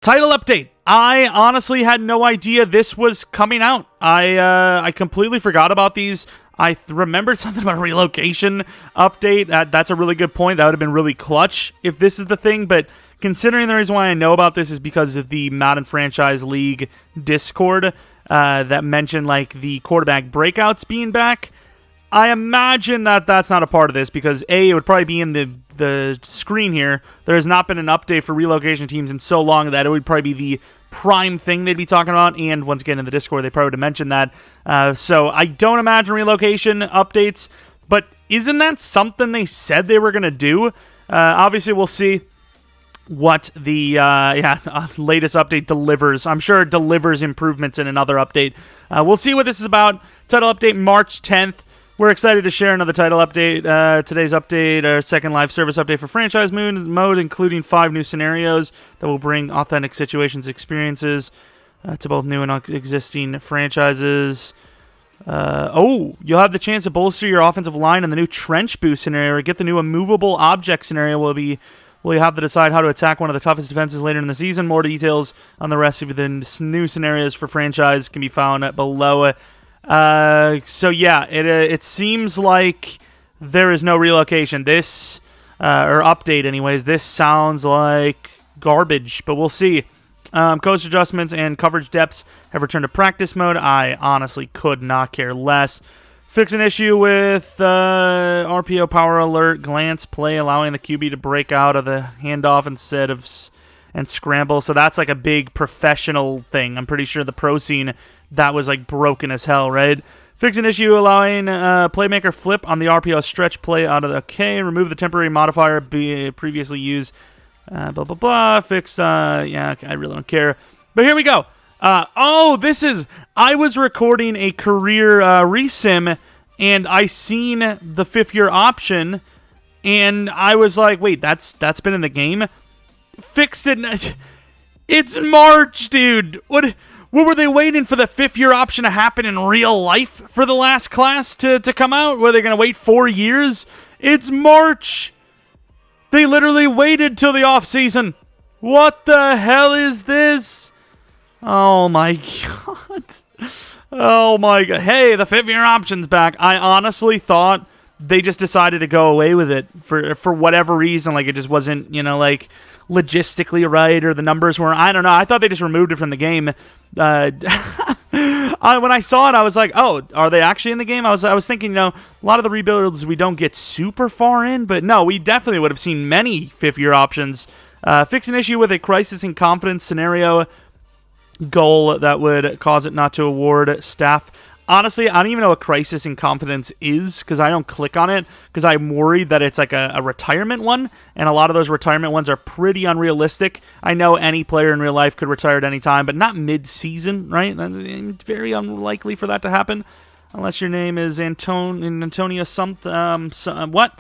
Title update. I honestly had no idea this was coming out. I completely forgot about these. I remembered something about a relocation update. That's a really good point. That would have been really clutch if this is the thing. But considering the reason why I know about this is because of the Madden Franchise League Discord that mentioned like the quarterback breakouts being back. I imagine that that's not a part of this because A, it would probably be in the screen here. There has not been an update for relocation teams in so long that it would probably be the prime thing they'd be talking about. And once again, in the Discord, they probably would have mentioned that. So I don't imagine relocation updates, but isn't that something they said they were going to do? Obviously, we'll see what the latest update delivers. I'm sure it delivers improvements in another update. We'll see what this is about. Title update March 10th. We're excited to share another title update. Today's update, our second live service update for franchise mode, including 5 new scenarios that will bring authentic situations experiences to both new and existing franchises. You'll have the chance to bolster your offensive line in the new trench boost scenario, or get the new immovable object scenario. Will you have to decide how to attack one of the toughest defenses later in the season. More details on the rest of the new scenarios for franchise can be found below. So yeah, it seems like there is no relocation. This, or update anyways, this sounds like garbage, but we'll see. Coast adjustments and coverage depths have returned to practice mode. I honestly could not care less. Fix an issue with RPO power alert glance play, allowing the QB to break out of the handoff instead of and scramble. So that's like a big professional thing. I'm pretty sure the pro scene, that was like broken as hell, right? Fix an issue allowing playmaker flip on the RPO stretch play out of the K. Remove the temporary modifier previously used. Blah, blah, blah. Fix, I really don't care. But here we go. I was recording a career resim, and I seen the 5th year option, and I was like, wait, that's been in the game? Fixed it. It's March, dude. What were they waiting for the 5th year option to happen in real life for the last class to come out? Were they going to wait 4 years? It's March. They literally waited till the off season. What the hell is this? Oh my god. Oh my god. Hey, the 5th year option's back. I honestly thought they just decided to go away with it for whatever reason. Like, it just wasn't, like, logistically right, or the numbers weren't. I don't know. I thought they just removed it from the game. When I saw it, I was like, oh, are they actually in the game? I was thinking, a lot of the rebuilds we don't get super far in, but no, we definitely would have seen many 5th year options. Fix an issue with a crisis in confidence scenario goal that would cause it not to award staff. Honestly, I don't even know what crisis in confidence is, because I don't click on it, because I'm worried that it's like a retirement one, and a lot of those retirement ones are pretty unrealistic. I know any player in real life could retire at any time, but not mid-season, right? Very unlikely for that to happen, unless your name is Antonio what?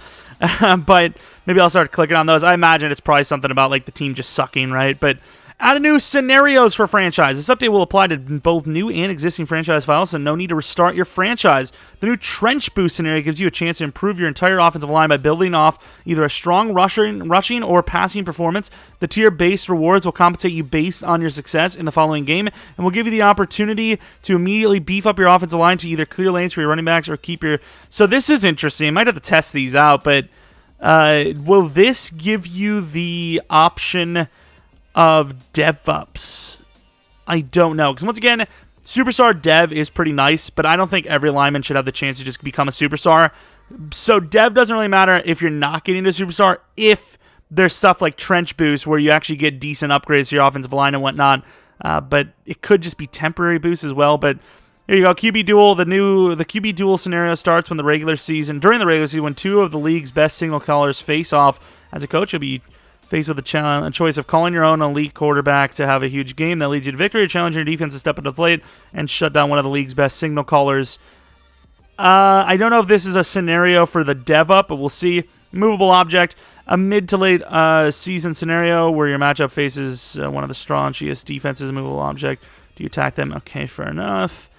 But maybe I'll start clicking on those. I imagine it's probably something about like the team just sucking, right? But add new scenarios for franchise. This update will apply to both new and existing franchise files, so no need to restart your franchise. The new trench boost scenario gives you a chance to improve your entire offensive line by building off either a strong rushing or passing performance. The tier-based rewards will compensate you based on your success in the following game, and will give you the opportunity to immediately beef up your offensive line to either clear lanes for your running backs or keep your... So this is interesting. I might have to test these out, but will this give you the option of dev-ups? I don't know, because once again, superstar dev is pretty nice, but I don't think every lineman should have the chance to just become a superstar. So dev doesn't really matter if you're not getting to superstar, if there's stuff like trench boost where you actually get decent upgrades to your offensive line and whatnot, but it could just be temporary boosts as well. But here you go, QB duel. The QB duel scenario starts during the regular season, when 2 of the league's best signal callers face off. As a coach, you'll be faced with a choice of calling your own elite quarterback to have a huge game that leads you to victory, or challenging your defense to step into the plate and shut down one of the league's best signal callers. I don't know if this is a scenario for the dev up, but we'll see. Movable object, a mid to late season scenario where your matchup faces one of the strongest defenses. Movable object. Do you attack them? Okay, fair enough.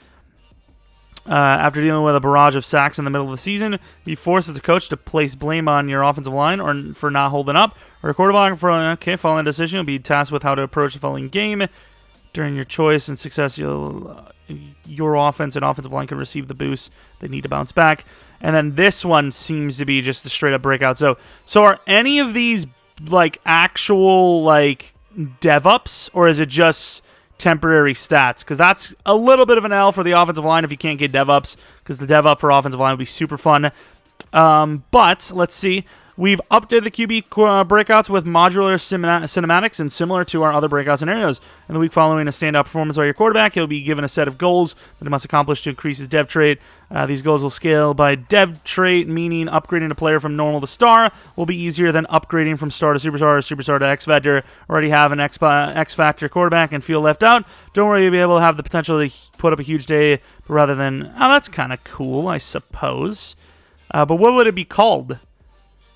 After dealing with a barrage of sacks in the middle of the season, you force as a coach to place blame on your offensive line or for not holding up, or a quarterback following a decision, you'll be tasked with how to approach the following game. During your choice and success, your offense and offensive line can receive the boost they need to bounce back. And then this one seems to be just a straight up breakout. So are any of these like actual like dev ups, or is it just temporary stats? Because that's a little bit of an L for the offensive line if you can't get dev ups, because the dev up for offensive line would be super fun. But let's see. We've updated the QB breakouts with modular cinematics and similar to our other breakout scenarios. In the week following a standout performance by your quarterback, he'll be given a set of goals that he must accomplish to increase his dev trait. These goals will scale by dev trait, meaning upgrading a player from normal to star will be easier than upgrading from star to superstar or superstar to X Factor. Already have an X Factor quarterback and feel left out. Don't worry, you'll be able to have the potential to put up a huge day, but rather than, that's kind of cool, I suppose. But what would it be called?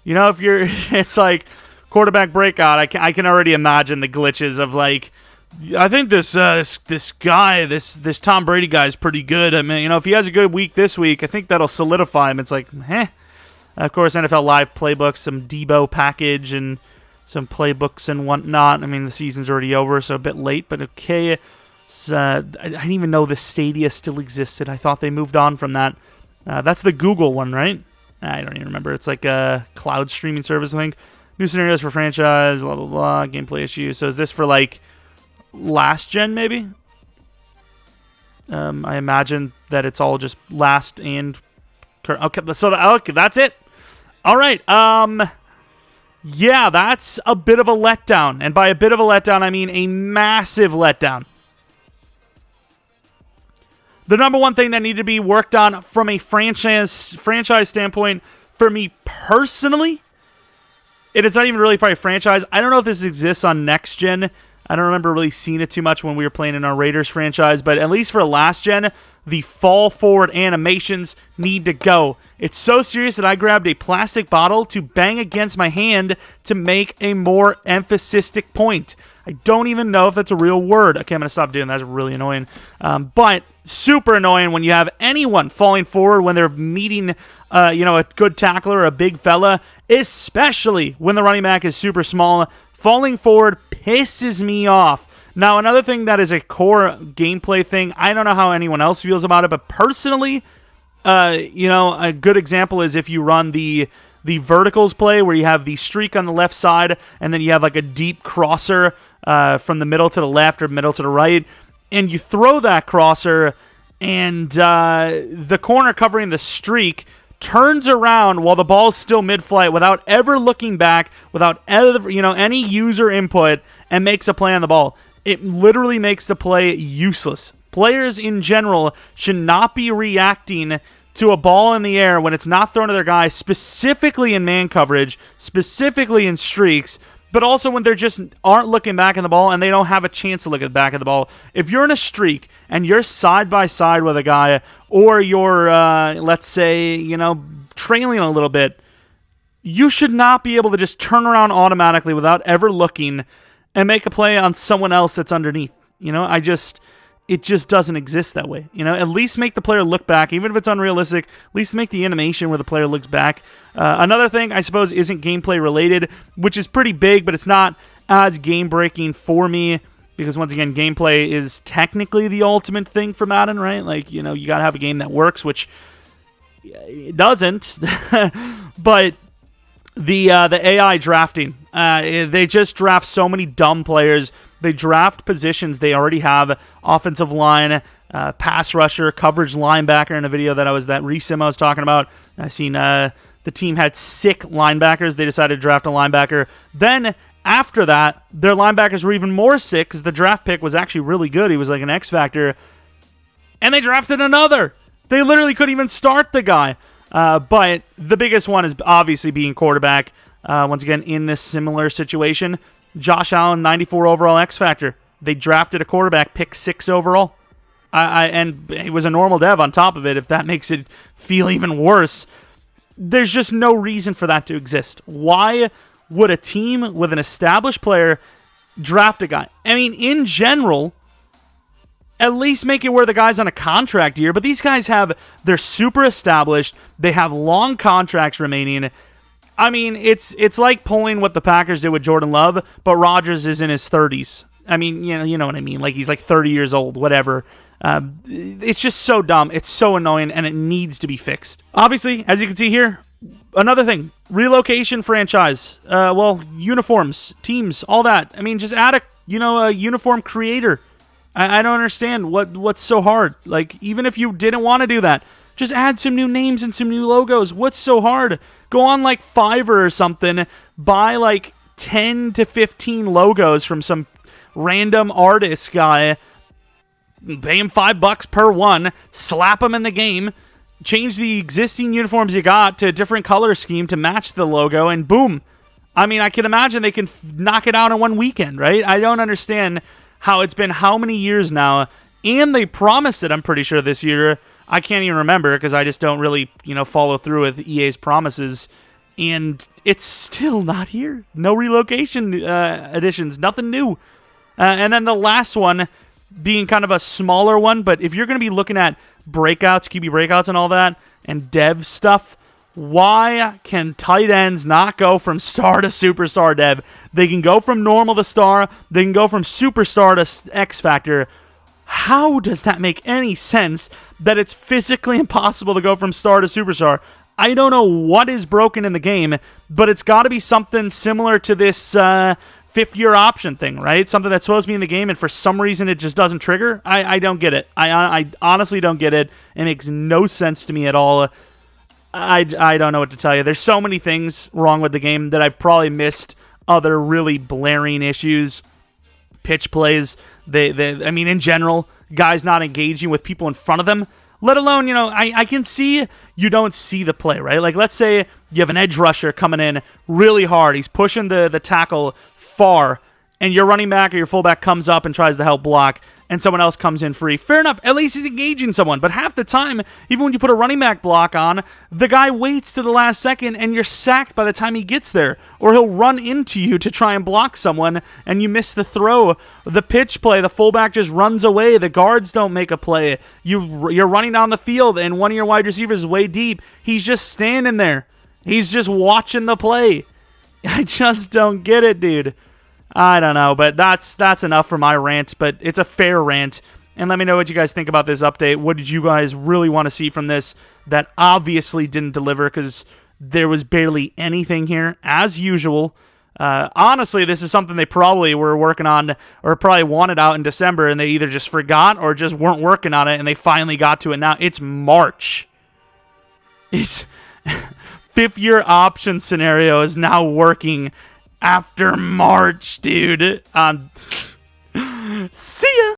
You know, if you're, it's like quarterback breakout. I can already imagine the glitches of like, I think this guy, this Tom Brady guy is pretty good. I mean, you know, if he has a good week this week, I think that'll solidify him. It's like, Of course, NFL Live playbooks, some Debo package, and some playbooks and whatnot. I mean, the season's already over, so a bit late, but okay. I didn't even know the Stadia still existed. I thought they moved on from that. That's the Google one, right? I don't even remember. It's like a cloud streaming service, I think. New scenarios for franchise, blah, blah, blah, gameplay issues. So is this for, like, last gen, maybe? I imagine that it's all just last and... Okay, so that's it. All right. Yeah, that's a bit of a letdown. And by a bit of a letdown, I mean a massive letdown. The number one thing that needed to be worked on from a franchise standpoint, for me personally, it is not even really probably franchise. I don't know if this exists on next gen. I don't remember really seeing it too much when we were playing in our Raiders franchise, but at least for last gen, the fall forward animations need to go. It's so serious that I grabbed a plastic bottle to bang against my hand to make a more emphasistic point. I don't even know if that's a real word. Okay, I'm going to stop doing that. That's really annoying. But super annoying when you have anyone falling forward when they're meeting a good tackler or a big fella, especially when the running back is super small. Falling forward pisses me off. Now, another thing that is a core gameplay thing, I don't know how anyone else feels about it, but personally, a good example is if you run the verticals play where you have the streak on the left side and then you have like a deep crosser from the middle to the left or middle to the right, and you throw that crosser and the corner covering the streak turns around while the ball is still mid-flight without ever looking back, without any user input, and makes a play on the ball. It literally makes the play useless. Players in general should not be reacting to a ball in the air when it's not thrown to their guy, specifically in man coverage, specifically in streaks, but also when they just aren't looking back at the ball and they don't have a chance to look at the back of the ball. If you're in a streak and you're side by side with a guy, or you're, let's say, trailing a little bit, you should not be able to just turn around automatically without ever looking and make a play on someone else that's underneath. It just doesn't exist that way. At least make the player look back, even if it's unrealistic. At least make the animation where the player looks back. Another thing, I suppose, isn't gameplay related, which is pretty big, but it's not as game-breaking for me, because once again, gameplay is technically the ultimate thing for Madden, right? Like, you gotta have a game that works, which it doesn't. But the AI drafting, they just draft so many dumb players. They draft positions they already have: offensive line, pass rusher, coverage linebacker. In a video that resim I was talking about, I seen the team had sick linebackers. They decided to draft a linebacker. Then after that, their linebackers were even more sick because the draft pick was actually really good. He was like an X Factor. And they drafted another. They literally couldn't even start the guy. But the biggest one is obviously being quarterback. Once again, in this similar situation, Josh Allen, 94 overall X Factor. They drafted a quarterback, pick 6 overall. And it was a normal dev on top of it, if that makes it feel even worse. There's just no reason for that to exist. Why would a team with an established player draft a guy? I mean, in general, at least make it where the guy's on a contract year. But these guys they're super established. They have long contracts remaining. I mean, it's like pulling what the Packers did with Jordan Love, but Rodgers is in his 30s. I mean, you know what I mean. Like, he's like 30 years old, whatever. It's just so dumb. It's so annoying, and it needs to be fixed. Obviously, as you can see here, another thing, relocation franchise. Uniforms, teams, all that. I mean, just add a uniform creator. I don't understand what's so hard. Like, even if you didn't want to do that, just add some new names and some new logos. What's so hard? Go on like Fiverr or something, buy like 10 to 15 logos from some random artist guy, pay him $5 per one, slap them in the game, change the existing uniforms you got to a different color scheme to match the logo, and boom. I mean, I can imagine they can knock it out in one weekend, right? I don't understand how it's been how many years now, and they promised it, I'm pretty sure, this year. I can't even remember because I just don't really, follow through with EA's promises, and it's still not here. No relocation additions, nothing new. And then the last one being kind of a smaller one, but if you're going to be looking at breakouts, QB breakouts and all that, and dev stuff, why can tight ends not go from star to superstar dev? They can go from normal to star. They can go from superstar to X Factor. How does that make any sense that it's physically impossible to go from star to superstar? I don't know what is broken in the game, but it's got to be something similar to this fifth-year option thing, right? Something that's supposed to be in the game, and for some reason it just doesn't trigger. I don't get it. I honestly don't get it. It makes no sense to me at all. I don't know what to tell you. There's so many things wrong with the game that I've probably missed other really blaring issues. Pitch plays, I mean, in general, guys not engaging with people in front of them, let alone, I can see you don't see the play, right? Like, let's say you have an edge rusher coming in really hard. He's pushing the tackle far, and your running back or your fullback comes up and tries to help block, and someone else comes in free. Fair enough. At least he's engaging someone. But half the time, even when you put a running back block on, the guy waits to the last second, and you're sacked by the time he gets there. Or he'll run into you to try and block someone, and you miss the throw. The pitch play, the fullback just runs away. The guards don't make a play. You're running down the field, and one of your wide receivers is way deep. He's just standing there. He's just watching the play. I just don't get it, dude. I don't know, but that's enough for my rant, but it's a fair rant. And let me know what you guys think about this update. What did you guys really want to see from this that obviously didn't deliver, because there was barely anything here, as usual. Honestly, this is something they probably were working on or probably wanted out in December, and they either just forgot or just weren't working on it, and they finally got to it now. It's March. It's fifth-year option scenario is now working after March, dude. See ya.